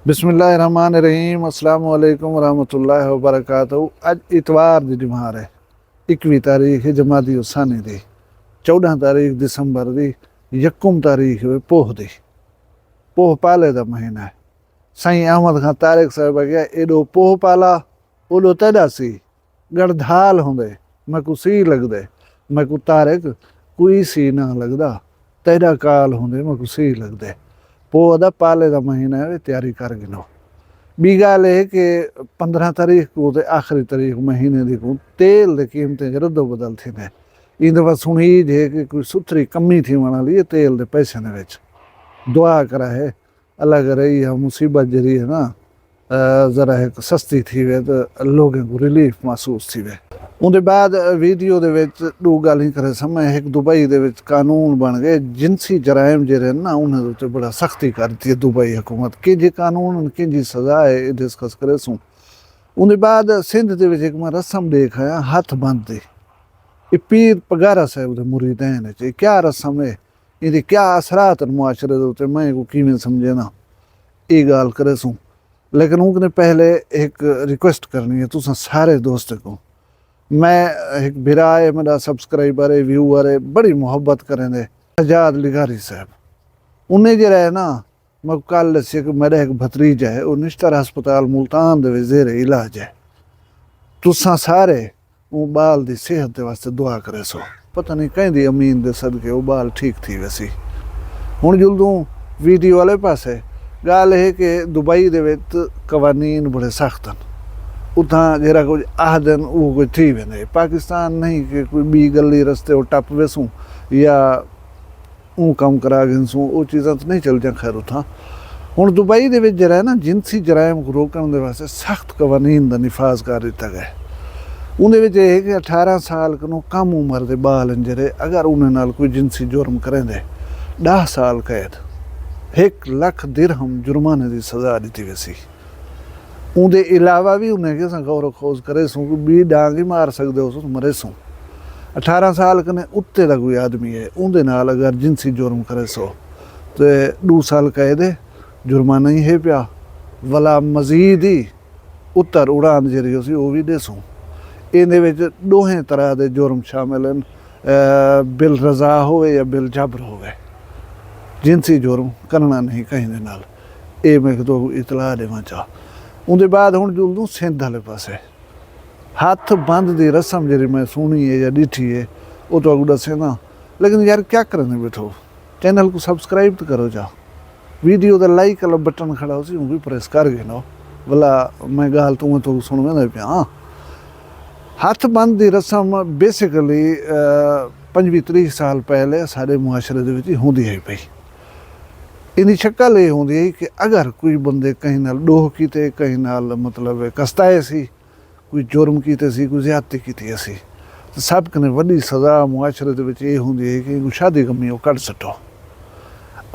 बिस्मिल्लाहिर्रहमानिर्रहीम अस्सलाम वालेकुम वरहमतुल्लाहि वबरकातुहू। अज इतवार दी जुमार है 21 तारीख जमादी उसानी दी 14 तारीख दिसंबर दी 1 तारीख पोह दी। पोह पाले दा महीना है। साईं अहमद खां तारिक साहिब गया एडो पोह पाला ओडो तेडा सी गढ़धाल होंदे मैं को सी लगदे मैं को तारिक कोई सी ना लगदा तेडा काल होंदे मैं को सी लगदे। पोह दा पाले दा महीना है तैयारी कर गिनो। बी गाल है कि 15 तारीख को ते आखिरी तारीख महीने दी को तेल दी कीमतें रद्दो बदल थी ने इन दफा सुनी जे कि कोई सुथरी कमी थी वना लिए तेल दे पैसे ने विच दुआ करा है अल्लाह करे यह मुसीबत जरी है ना जरा एक सस्ती थी वे तो लोगों को रिलीफ महसूस थी वे। उनके बाद वीडियो दे विच दो गल्लां करे समय एक दुबई दे विच कानून बन गए जिनसी जराइम जेरे ना उन्हें उत्ते बड़ा सख्ती कर दी दुबई हुकूमत के जे कानून के जी सजा है डिस्कस करे सूं। उनके बाद सिंध दे विच एक मैं रस्म देख आया हाथ बंद दी ये पीर पगारा साहब दे मुरीदैन च क्या रस्म है इहदे क्या असरात मुआशरे दे उत्ते मैं को किवें समझे ना ये गाल करे सूं। लेकिन उनने पहले एक रिक्वेस्ट करनी है तुसा सारे दोस्तों को मैं एक बिरा है मेरा सब्सक्राइबर है व्यूअर है बड़ी मोहब्बत करें दे आजाद लिगारी साहब उन्हें जो है ना मैं कल से मेरा एक भतरीजा है वो निश्तर हस्पताल मुल्तान दे जेर इलाज है तुसा सारे वो बाल दी सेहत दे वास्ते दुआ करे सो पता नहीं कहीं दी अमीन दे सदके वो बाल ठीक थी वैसी। हुण जुल्दों वीडियो वाले पासे गाल है कि दुबई दे विच कवानीन बड़े सख्त हैं उतां जरा कुछ आखदन वो कोई थी वेंदे पाकिस्तान नहीं कि कोई बी गली रस्ते टप वेसूं या ऊ कम करा गिनसूं वो चीज़ां तो नहीं चलदियां खैर उतां। हुण दुबई दे विच जरा है ना जिनसी जराइम को रोकण दे वास्ते सख्त कवानीन दा निफाज कर दिता गया। उहदे विच है कि 18 साल कनों कम उम्र दे बाल जरे अगर उन्हें नाल कोई जिनसी जुर्म करेंदे 10 साल कैद 1 लाख दिरहम जुर्माने की सज़ा दी वैसी। उनके अलावा भी उन्हें कि गौर खोज करे सूं कि बी डांग ही मार सकते हो मरे सूं। 18 साल कने उत्ते का कोई आदमी है उनके नाल अगर जिनसी जुर्म करे सो तो 2 साल कैद है जुर्माना ही है पिया वाला मजीद ही उत्तर उड़ान जी उसी वो भी दे सूं। इहदे विच दोहें तरह के जुर्म शामिल हैं बिल रजा हो या बिल जबर होवे जिनसी जुर्म करना नहीं कहीं दे नाल ये मैं तो इतला देवां चाह। उनके बाद हुण जुल्दूं सिंध वाले पासे हाथ बंद की रस्म जी मैं सुनी है या डिठी है वो तो दसे ना। लेकिन यार क्या करने बैठो चैनल को सब्सक्राइब तो करो जा वीडियो का लाइक वाला बटन खड़ा हो सी भी प्रेस कर गिनो भला मैं गाल तू तो सुन पिया। हाँ हाथ बंद की रस्म बेसिकली 25-30 साल पहले सारे मुआशरे के होंदी है पई। इनकी शक्ल ये होंदी है कि अगर कोई बंदे कहीं नाल डोह कीते कहीं नाल मतलब कस्ताए सी कोई जुर्म कीते सी कोई ज्यादती कीती असी तो सब कने वड्डी सज़ा मुआशरे दे विच ये होंदी है कि शादी कमी वो कढ़ सटो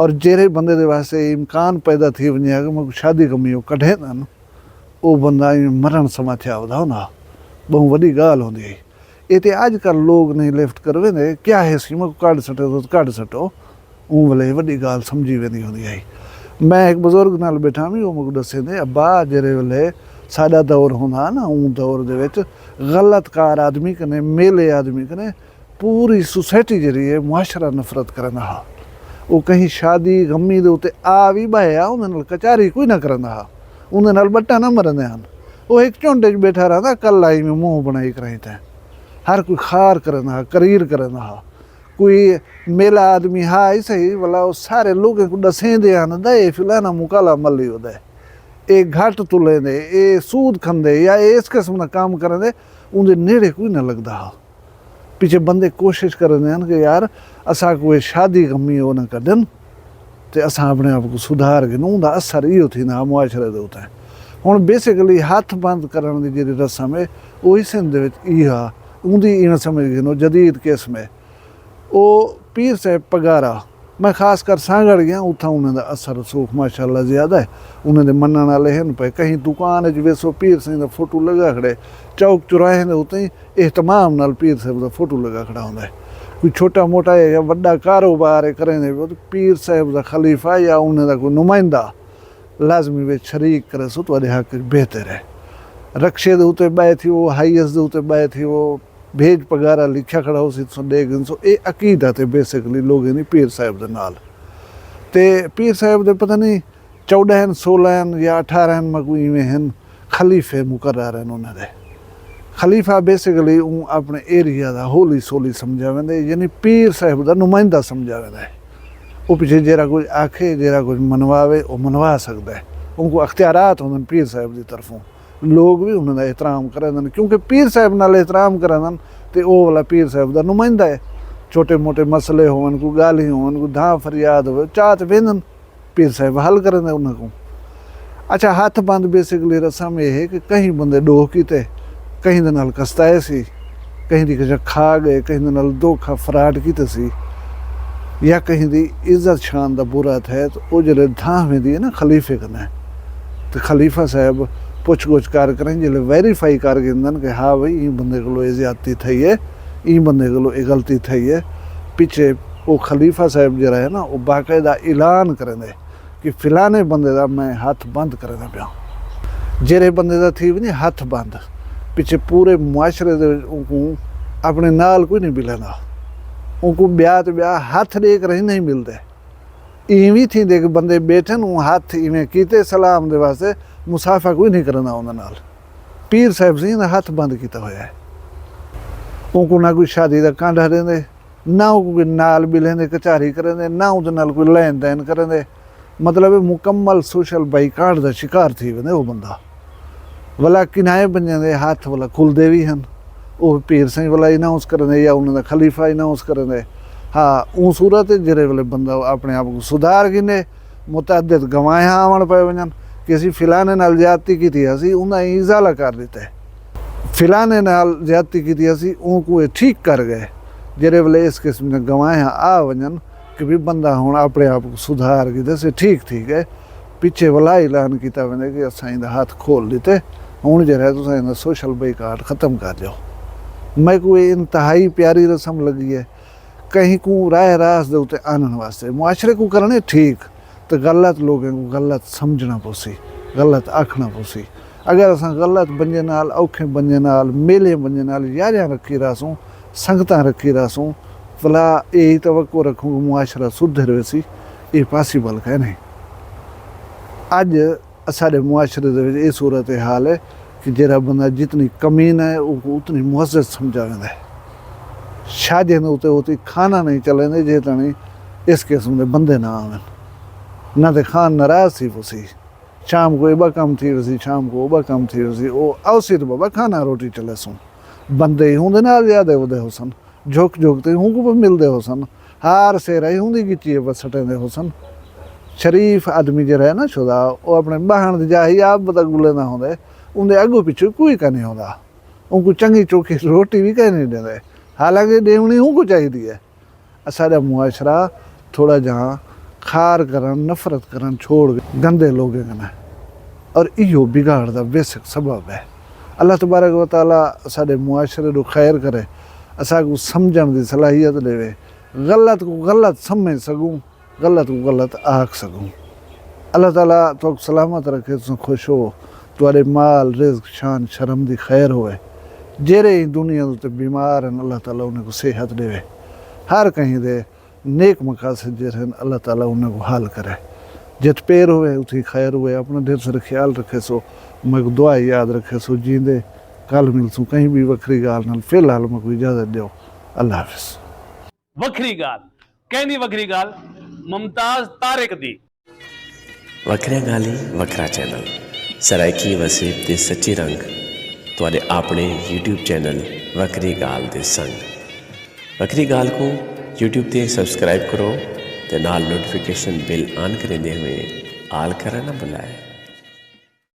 और जेरे बंदे दे वास्ते इम्कान पैदा थी वञे कि मैं शादी कमी वो कढे न वो बंदा मरण समा थिया वधा ना बहु वड्डी गाल होंदी है। ये तो अजकल लोग नहीं लिफ्ट कर वेंदे क्या है सी मैं कढ़ सटो तो कढ़ सटो ऊ वाले वड्डी गाल समझी वेंदी होंदी है। मैं एक बुजुर्ग नाल बैठा भी वो मुझे दसे दे अब्बा जेरे वेले साडा दौर होंदा ना ऊ दौर दे विच गलत कार आदमी कने मेले आदमी कने पूरी सोसाइटी जरी है मुआशरा नफरत करना हा वो कहीं शादी गमी दे उत्ते आ भी बहाया उन्हें नाल कचारी कोई ना करना हा उन्हें नाल बट्टा ना मरंदे हन वो एक झुंड च बैठा रहा कल आई में मुँह बनाई कराई तैं हर कोई खार करना हा करीर करना हा कोई मेला आदमी हा ही सही भला वो सारे लोगों को दसेंदे हन दे फिलाना मुकाला मली होदे ये घट तुले दे ये सूद खंदे या इस किस्म का काम करेंदे उनके नेड़े कोई ना लगता हा। पीछे बंदे कोशिश करेंदे हन कि यार असा कोई शादी गमी हो न कढन तो असा अपने आप को सुधार गिन उनका असर इहो थी ना मुआशरे दे उत्ते। हुण बेसिकली हाथ बंद करण दी जिहड़ी रस्म है उही सिंध दे विच इहा उंदी इवें समझ गिनो जदीद केस में वो पीर साहब पगारा मैं खास कर सांगड़ गया उतना उन्होंने असर सूख माशाल्लाह ज़्यादा है उन्होंने मनण वाले हैं पे कहीं दुकान च वेसो पीर साईं दा फोटो लगा खड़े चौक चौराहे दे उत्ते ही एहतमाम नाल पीर साहब दा फोटो लगा खड़ा होंदा है। कोई छोटा मोटा है या वड्डा कारोबार है करें पीर साहब दा खलीफा या उन्हें दा कोई नुमाइंदा लाजमी वे शरीक करे सो तुहाडे हक बेहतर है। रक्शे दे उत्ते बाए थी वो हाईएस दे उत्ते बाए थी वो भेज पगारा लिखा खड़ा हो सी सो ये अकीदत है बेसिकली लोगों की पीर साहब दे नाल। ते पीर साहब दे पता नहीं 14 16 या 18 मकू इवें हैं खलीफे मुकर्रर हैं उन्होंने। खलीफा बेसिकली अपने एरिया का होली सोली समझा वेंदे, यानी पीर साहब का नुमाइंदा समझा वेंदा है। वो पिछे जरा कुछ आखे जरा कुछ मनवावे वो मनवा सकता है। उनको अख्तियारात होंदे पीर साहब की तरफों, लोग भी उन्होंने एहतराम करें क्योंकि पीर साहब नाल एहतराम करें तो वो वाला पीर साहब का नुमाइंदा है। छोटे मोटे मसले होवन को गाली होवन को धां फरियाद हो चाहत वेंदन पीर साहब हल करें उन्होंने। अच्छा हाथ बंद बेसिकली रस्म यह है कि कहीं बंदे डोह कीते, कहीं दे नाल कस्ताए सी, कहीं दी कुछ खा गए, कहीं दे नाल धोखा फराड कीते सी, या कहीं दी इज्जत शान दा बुरा है तो वो जल्द धां वेंदी है ना खलीफे कने, तो खलीफा साहब पुछ गुछ कर करें जल्द वेरीफाई कर गिंदन कि हाँ भाई ई बंदे को ये ज्यादती थी है, ई बंदे को ये गलती थी है। पिछे वो खलीफा साहब जरा है ना वो बाकायदा ऐलान करेंगे कि फिलाने बंदे का मैं हाथ बंद करना पाया, जेरे बंदे का थी भी नहीं हाथ बंद। पिछे पूरे मुआशरे को अपने नाल कोई नहीं मिलेगा, उनको ब्याह तो ब्याह हाथ देख रही नहीं मिलते। इवें थी देख बंदे बैठन हाथ इवें कीते सलाम दे वास्ते, मुसाफा कोई नहीं करना उन्हें नाल। पीर साहब जी ने हाथ बंद किया हुआ है। उनको ना कोई शादी का कांडा देंदे, ना कोई नाल मिलेंदे कचारी करेंदे, ना उहदे नाल कोई लैन दैन करेंदे। मतलब मुकम्मल सोशल बाइकाट का शिकार थी वेंदे वो बंदा। वाला किनाए बन जाते हाथ वाला खुलते भी हैं, वो पीर साईं वाला इनाउंस करेंदे या उन्होंने खलीफा इनाउंस करेंदे। हाँ उन सूरत जरे वाले बंदा अपने आप को सुधार गिने मुतअद्दिद गवाह आवन पे वजन कि असी फिलाने नाल ज्यादती की थी, असी उन्हें इजाला कर दिता है। फिलाने नाल ज्यादती की थी, असी उनको ठीक कर गए। जरे वाले इस किस्म के गवाह आ वजन कि भी बंदा हुण अपने आप को सुधार गिते से ठीक थी गए। पिछे वाला ऐलान किया वेंदे कि असां इहदा हाथ खोल दिते, हुण जरा तुसां इहदा सोशल बाइकाट खत्म कर जाओ। मैं को इंतहाई प्यारी रस्म लगी है। कहीं को राह रास दे उत्ते आनण वास्ते मुआशरे को करने ठीक, तो गलत लोगों को गलत समझना पोसी, गलत आखना पोसी। अगर असां गलत बंजे नाल औखे बंजे नाल मेले बंजे नाल यारियां रखी रहासूं, संगतां रखी रहासूं, भला यही तवक्को रखूँ मुआशरा सुधर वैसी, ये पॉसिबल है नहीं। अज साढ़े मुआशरे दे ये सूरत हाल है कि जरा बंदा जितनी कमीन है वो उतनी मुअज़्ज़ज़ समझा वेंदा है। शादियों के उत्ते उतनी खाना नहीं चलेंदे जे ताणी इस किस्म के बंदे ना आवन। ना तो खान नाराज थी पुसी, शाम को एबा कम थी वसी, शाम को ओबा कम थी वसी, वो आवसी तो बाबा खाना रोटी चले सूं। बंदे ही होंदे नाल ज्यादा होंदे होसन, झुक झुकते उनको भी मिलते होसन, हार से रही होंदी गिच्ची बस सटेंदे होसन। शरीफ आदमी जो है ना शुदा वो अपने बहन जाही आप बता गुले ना होंदे, उनके अगू पिछू कोई का नहीं होंदा। उनको चंगी चोखी रोटी भी कहीं नहीं देंदे, हालांकि देवनी उनको चाहिए है। सारा मुआशरा थोड़ा जहाँ खार करन नफरत करन छोड़ गंदे लोगों कने, और इहो बिगाड़ दा बेसिक सबब है। अल्लाह तबारक व तआला साडे मुआशरे को खैर करे, असा को समझण दी सलाहियत देवे, गलत को गलत समझ सकूँ, गलत को गलत आख सकूँ। अल्लाह ताला तो सलामत रखे, तुम खुश हो, तुम्हारे माल रिज़्क शान शर्म दी खैर होवे। जेरे ही दुनिया तो बीमार हैं अल्लाह ताला उन्हें को सेहत देवे, हर कहीं दे नेक मकासद जेरे अल्लाह ताला उन्हें को हाल करे। जित पेर हुए उठी खैर हुए। अपना ढेर सारा ख्याल रखे सो, मैं को दुआ याद रखे सो, जींदे कल मिलसूँ कहीं भी वखरी गाल नाल। फिलहाल मैं को इजाजत दो, अल्लाह हाफिज़। वखरी गाल कहनी वखरी गाल मुमताज तारिक दी। वखरिया गाली वखरा चैनल सराइकी वसीब ते सच्ची रंग तुहाडे अपने यूट्यूब चैनल वखरी गाल दे संग। वखरी गाल को यूट्यूब ते सब्सक्राइब करो ते नाल नोटिफिकेशन बिल ऑन करेंदे हुए आल करना ना भुलाए।